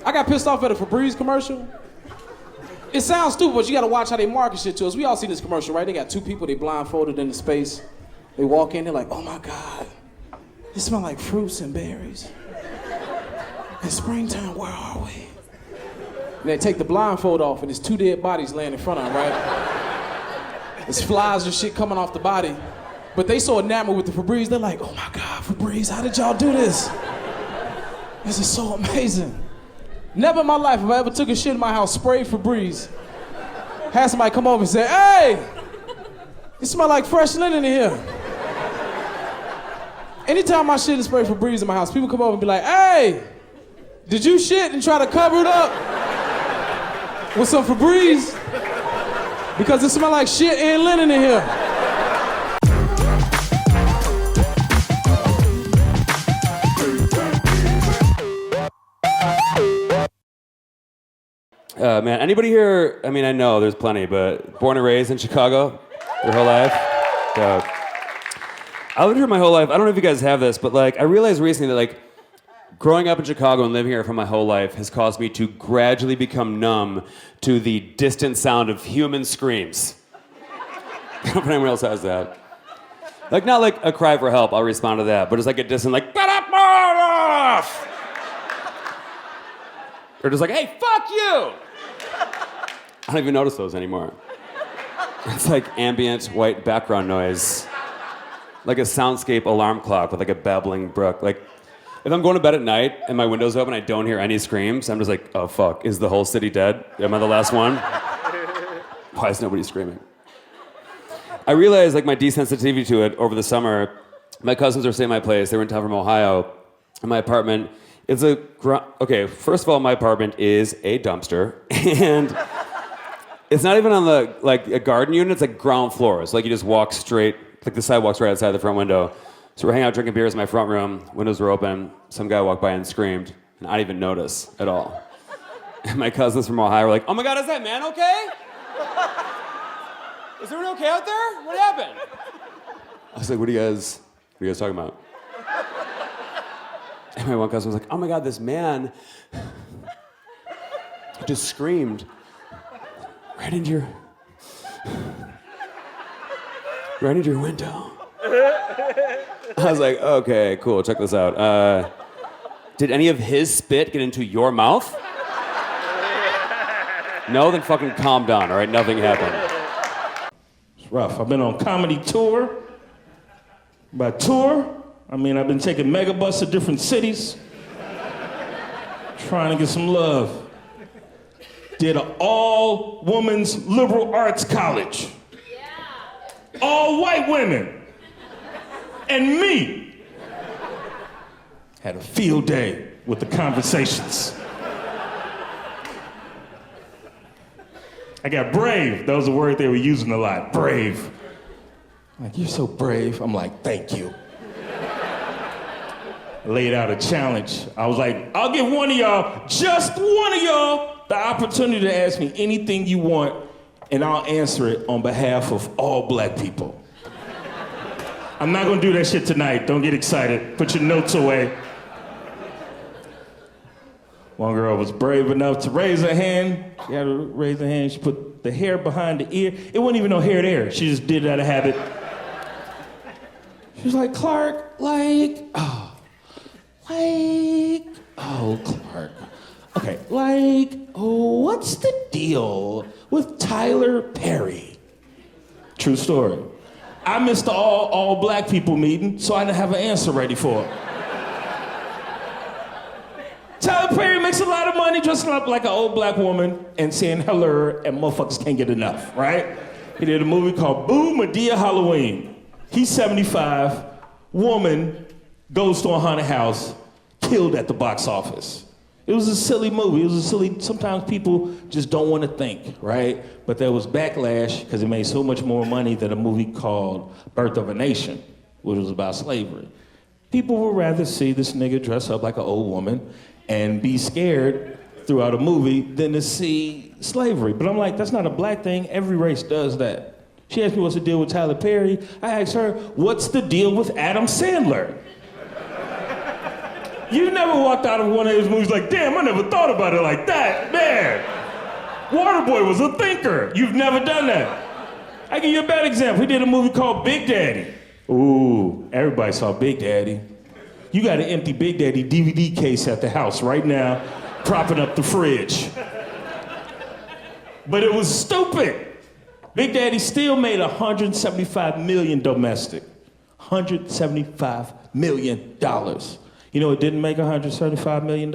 I got pissed off at a Febreze commercial. It sounds stupid, but you gotta watch how they market shit to us. We all see this commercial, right? They got two people, they blindfolded into space. They walk in, they're like, oh my God, it smells like fruits and berries. It's springtime, where are we? And they take the blindfold off and there's two dead bodies laying in front of them, right? There's flies and shit coming off the body. But they so enamored with the Febreze, they're like, oh my God, Febreze, how did y'all do this? This is so amazing. Never in my life have I ever took a shit in my house, sprayed Febreze, had somebody come over and say, hey, it smell like fresh linen in here. Anytime my shit is sprayed Febreze in my house, people come over and be like, hey, did you shit and try to cover it up with some Febreze? Because it smell like shit and linen in here. Man, anybody here, I mean, I know there's plenty, but born and raised in Chicago your whole life? I lived here my whole life. I don't know if you guys have this, but like, I realized recently that like, growing up in Chicago and living here for my whole life has caused me to gradually become numb to the distant sound of human screams. I don't know if anyone else has that. Like, not like a cry for help, I'll respond to that, but it's like a distant, like, or just like, hey, fuck you! I don't even notice those anymore. It's like ambient white background noise. Like a soundscape alarm clock with like a babbling brook. Like, if I'm going to bed at night and my window's open, I don't hear any screams, I'm just like, oh fuck, is the whole city dead? Am I the last one? Why is nobody screaming? I realized like my desensitivity to it over the summer. My cousins are staying at my place, they were in town from Ohio, and my apartment, it's okay, first of all, my apartment is a dumpster, and it's not even on the, like, a garden unit, it's like ground floor. It's like you just walk straight, like the sidewalk's right outside the front window. So we're hanging out drinking beers in my front room, windows were open, some guy walked by and screamed, and I didn't even notice at all. And my cousins from Ohio were like, oh my God, is that man okay? Is everyone okay out there? What happened? I was like, what are you guys talking about? And my one cousin was like, oh my God, this man just screamed right into your window. I was like, okay, cool, check this out. Did any of his spit get into your mouth? No, then fucking calm down, all right? Nothing happened. It's rough. I've been on comedy tour. By tour, I mean I've been taking megabus to different cities, trying to get some love. Did an all-women's liberal arts college. Yeah. All white women. And me. Had a field day with the conversations. I got brave. That was a word they were using a lot. Brave. Like, you're so brave. I'm like, thank you. Laid out a challenge. I was like, I'll give one of y'all, just one of y'all, the opportunity to ask me anything you want, and I'll answer it on behalf of all black people. I'm not gonna do that shit tonight. Don't get excited. Put your notes away. One girl was brave enough to raise her hand. She had to raise her hand. She put the hair behind the ear. It wasn't even no hair there. She just did it out of habit. She was like, Clark, Clark. Okay, what's the deal with Tyler Perry? True story. I missed the all black people meeting, so I didn't have an answer ready for it. Tyler Perry makes a lot of money dressing up like an old black woman and saying hello, and motherfuckers can't get enough, right? He did a movie called Boo Madea Halloween. He's 75, woman goes to a haunted house, killed at the box office. It was a silly movie. Sometimes people just don't want to think, right? But there was backlash because it made so much more money than a movie called Birth of a Nation, which was about slavery. People would rather see this nigga dress up like an old woman and be scared throughout a movie than to see slavery. But I'm like, that's not a black thing. Every race does that. She asked me what's the deal with Tyler Perry. I asked her, what's the deal with Adam Sandler? You never walked out of one of his movies like, damn, I never thought about it like that, man. Waterboy was a thinker. You've never done that. I give you a bad example. He did a movie called Big Daddy. Ooh, everybody saw Big Daddy. You got an empty Big Daddy DVD case at the house right now, propping up the fridge. But it was stupid. Big Daddy still made $175 million domestic. $175 million. You know it didn't make $175 million?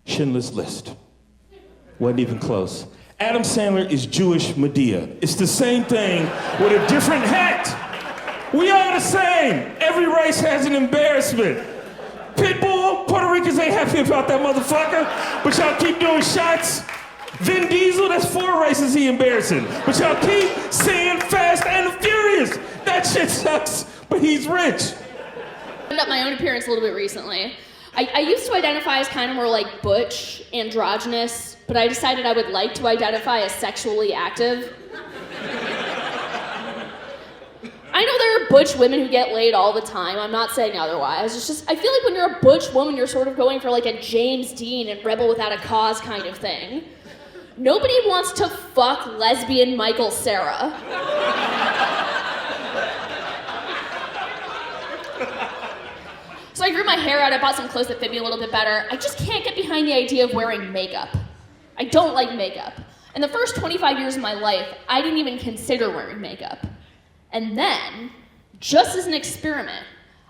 Schindler's List. Wasn't even close. Adam Sandler is Jewish Madea. It's the same thing with a different hat. We are the same. Every race has an embarrassment. Pitbull, Puerto Ricans ain't happy about that motherfucker, but y'all keep doing shots. Vin Diesel, that's 4 races he embarrassing, but y'all keep saying Fast and the Furious. That shit sucks, but he's rich. I opened up my own appearance a little bit recently. I used to identify as kind of more like butch, androgynous, but I decided I would like to identify as sexually active. I know there are butch women who get laid all the time. I'm not saying otherwise. It's just, I feel like when you're a butch woman, you're sort of going for like a James Dean and Rebel Without a Cause kind of thing. Nobody wants to fuck lesbian Michael Cera. So I grew my hair out, I bought some clothes that fit me a little bit better. I just can't get behind the idea of wearing makeup. I don't like makeup. In the first 25 years of my life, I didn't even consider wearing makeup. And then, just as an experiment,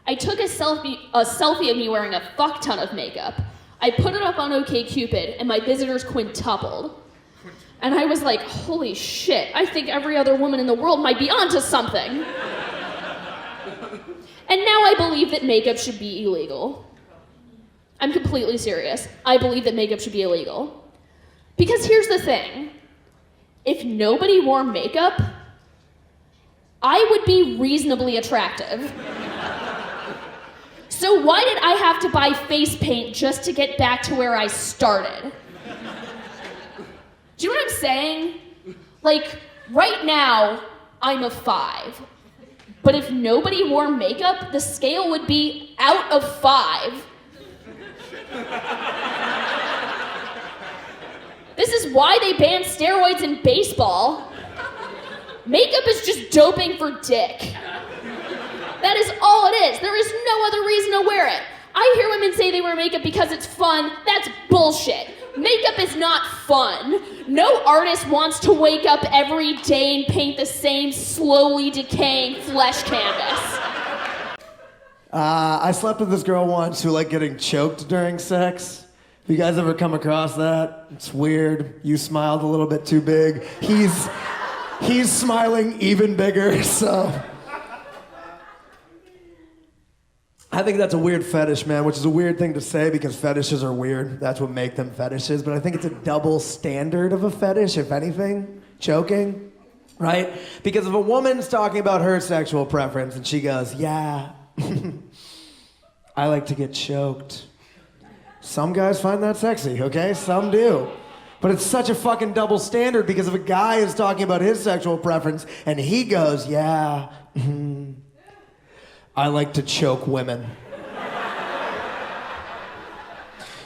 I took a selfie of me wearing a fuck ton of makeup. I put it up on OkCupid, and my visitors quintupled. And I was like, holy shit, I think every other woman in the world might be onto something. And now I believe that makeup should be illegal. I'm completely serious. I believe that makeup should be illegal. Because here's the thing. If nobody wore makeup, I would be reasonably attractive. So why did I have to buy face paint just to get back to where I started? Do you know what I'm saying? Like, right now, I'm a 5. But if nobody wore makeup, the scale would be out of 5. This is why they banned steroids in baseball. Makeup is just doping for dick. That is all it is. There is no other reason to wear it. I hear women say they wear makeup because it's fun. That's bullshit. Makeup is not fun. No artist wants to wake up every day and paint the same slowly decaying flesh canvas. I slept with this girl once who liked getting choked during sex. Have you guys ever come across that? It's weird. You smiled a little bit too big. He's smiling even bigger, so... I think that's a weird fetish, man, which is a weird thing to say because fetishes are weird. That's what make them fetishes. But I think it's a double standard of a fetish, if anything. Choking, right? Because if a woman's talking about her sexual preference and she goes, yeah, I like to get choked. Some guys find that sexy, okay? Some do. But it's such a fucking double standard because if a guy is talking about his sexual preference and he goes, yeah, I like to choke women.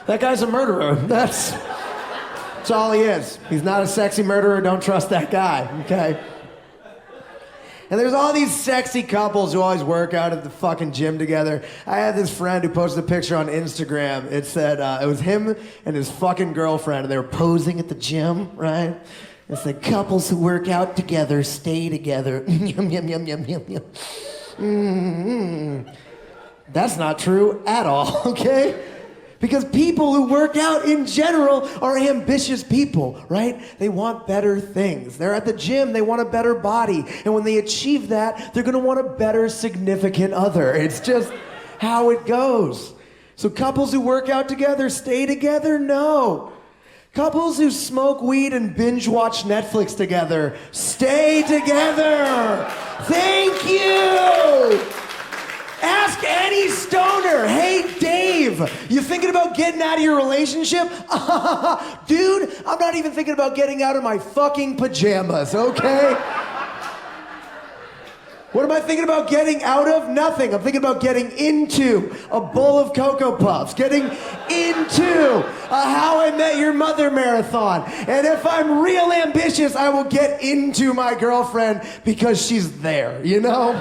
That guy's a murderer. That's all he is. He's not a sexy murderer. Don't trust that guy, okay? And there's all these sexy couples who always work out at the fucking gym together. I had this friend who posted a picture on Instagram. It said, it was him and his fucking girlfriend, and they were posing at the gym, right? It said, couples who work out together stay together. Yum, yum, yum, yum, yum, yum. Mm-hmm. That's not true at all, okay? Because people who work out in general are ambitious people, right? They want better things. They're at the gym, they want a better body. And when they achieve that, they're gonna want a better significant other. It's just how it goes. So couples who work out together stay together? No. Couples who smoke weed and binge watch Netflix together stay together. Thank you. Ask any stoner, hey Dave, you thinking about getting out of your relationship? Dude, I'm not even thinking about getting out of my fucking pajamas, okay? What am I thinking about getting out of? Nothing. I'm thinking about getting into a bowl of Cocoa Puffs, getting into a How I Met Your Mother marathon. And if I'm real ambitious, I will get into my girlfriend because she's there, you know?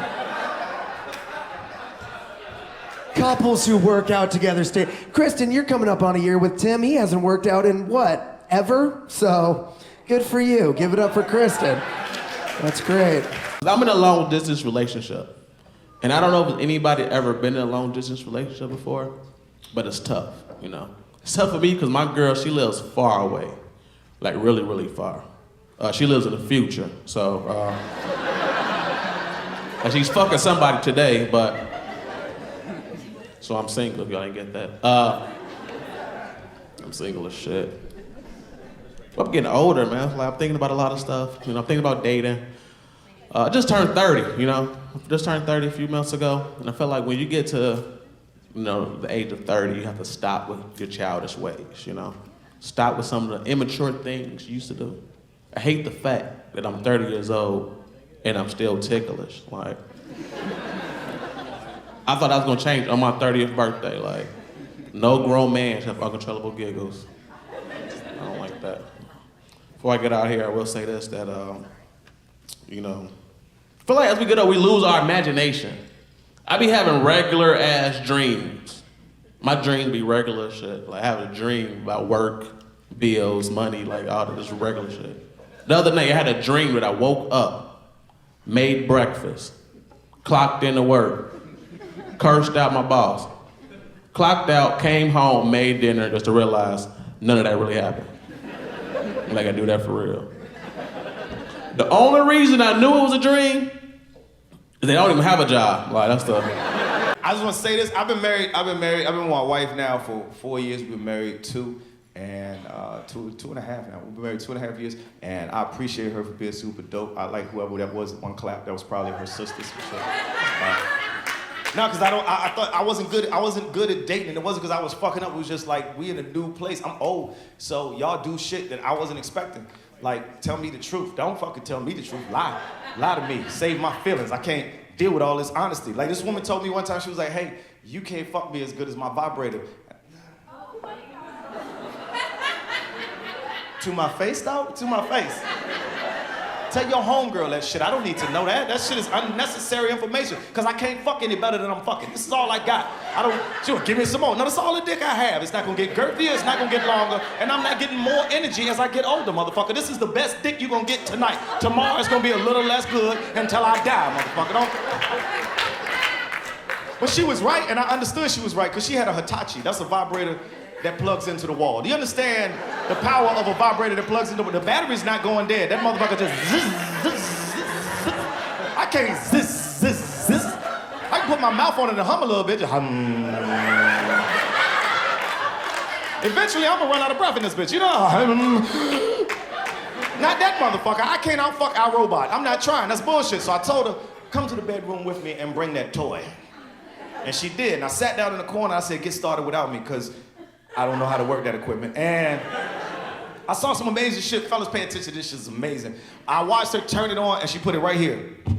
Couples who work out together stay. Kristen, you're coming up on a year with Tim. He hasn't worked out in what, ever? So good for you. Give it up for Kristen. That's great. I'm in a long distance relationship. And I don't know if anybody ever been in a long distance relationship before, but it's tough, you know. It's tough for me because my girl, she lives far away. Like really, really far. She lives in the future, so. And she's fucking somebody today, but. So I'm single if y'all ain't get that. I'm single as shit. I'm getting older, man. Like, I'm thinking about a lot of stuff. You know, I'm thinking about dating. I just turned 30, you know. Just turned 30 a few months ago. And I felt like when you get to, you know, the age of 30, you have to stop with your childish ways, you know. Stop with some of the immature things you used to do. I hate the fact that I'm 30 years old and I'm still ticklish. Like, I thought I was gonna change on my 30th birthday. Like, no grown man should have uncontrollable giggles. I don't like that. Before I get out here, I will say this, that, you know, I feel like as we get up, we lose our imagination. I be having regular ass dreams. My dreams be regular shit. Like, I have a dream about work, bills, money, like all of this regular shit. The other night, I had a dream that I woke up, made breakfast, clocked into work, cursed out my boss, clocked out, came home, made dinner, just to realize none of that really happened. Like, I do that for real. The only reason I knew it was a dream is they don't even have a job. Like, that's the. I just want to say this. I've been with my wife now for 4 years. We've been married two and two and a half now. We've been married 2.5 years, and I appreciate her for being super dope. I like whoever that was. One clap. That was probably her sisters for sure. No, because I thought I wasn't good at dating, and it wasn't because I was fucking up. It was just like, we in a new place. I'm old, so y'all do shit that I wasn't expecting. Like, tell me the truth. Don't fucking tell me the truth. Lie to me. Save my feelings. I can't deal with all this honesty. Like, this woman told me one time, she was like, hey, you can't fuck me as good as my vibrator. To my face, though? To my face. Tell your homegirl that shit. I don't need to know that. That shit is unnecessary information, because I can't fuck any better than I'm fucking. This is all I got. She'll give me some more. No, that's all the dick I have. It's not gonna get girthier, it's not gonna get longer, and I'm not getting more energy as I get older, motherfucker. This is the best dick you're gonna get tonight. Tomorrow it's gonna be a little less good until I die, motherfucker. But she was right, and I understood she was right, because she had a Hitachi. That's a vibrator that plugs into the wall. Do you understand the power of a vibrator that plugs into the battery's not going dead. That motherfucker just zzz, zzz, zzz. I can't zzz, zzz, zzz. I can put my mouth on it and hum a little bit. Just hum. Eventually, I'm gonna run out of breath in this bitch. You know, not that motherfucker. I can't outfuck our robot. I'm not trying. That's bullshit. So I told her, come to the bedroom with me and bring that toy. And she did. And I sat down in the corner. I said, get started without me, because I don't know how to work that equipment. And I saw some amazing shit. Fellas, pay attention. This shit is amazing. I watched her turn it on, and she put it right here. A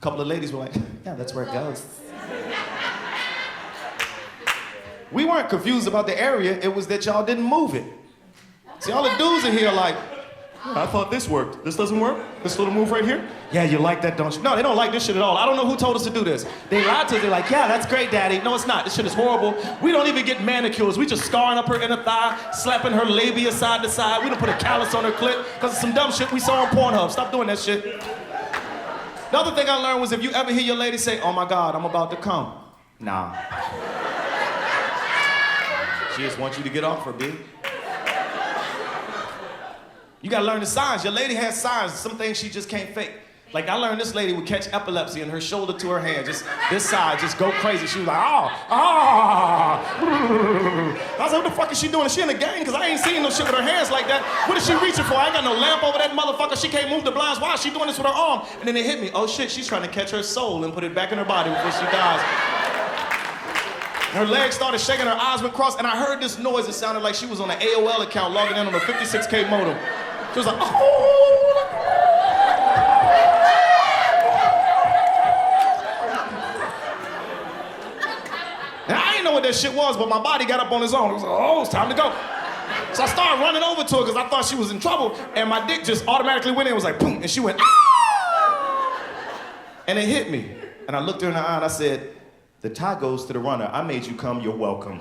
couple of ladies were like, yeah, that's where it goes. We weren't confused about the area. It was that y'all didn't move it. See, all the dudes in here like, I thought this worked. This doesn't work? This little move right here? Yeah, you like that, don't you? No, they don't like this shit at all. I don't know who told us to do this. They lied to us. They're like, yeah, that's great, daddy. No, it's not. This shit is horrible. We don't even get manicures. We just scarring up her inner thigh, slapping her labia side to side. We don't put a callus on her clit because of some dumb shit we saw on Pornhub. Stop doing that shit. The other thing I learned was, if you ever hear your lady say, oh my God, I'm about to come. Nah. She just wants you to get off her, B. You gotta learn the signs. Your lady has signs. Some things she just can't fake. Like, I learned this lady would catch epilepsy in her shoulder to her hand. Just this side, just go crazy. She was like, I was like, what the fuck is she doing? Is she in the game? Because I ain't seen no shit with her hands like that. What is she reaching for? I ain't got no lamp over that motherfucker. She can't move the blinds. Why is she doing this with her arm? And then it hit me. Oh shit, she's trying to catch her soul and put it back in her body before she dies. Her legs started shaking, her eyes went crossed, and I heard this noise. It sounded like she was on an AOL account logging in on a 56K modem. She was like, oh. that shit was, but my body got up on its own. It was like, oh, it's time to go. So I started running over to her because I thought she was in trouble, and my dick just automatically went in. It was like, boom, and she went, ah! And it hit me. And I looked her in the eye and I said, the tie goes to the runner. I made you come, you're welcome.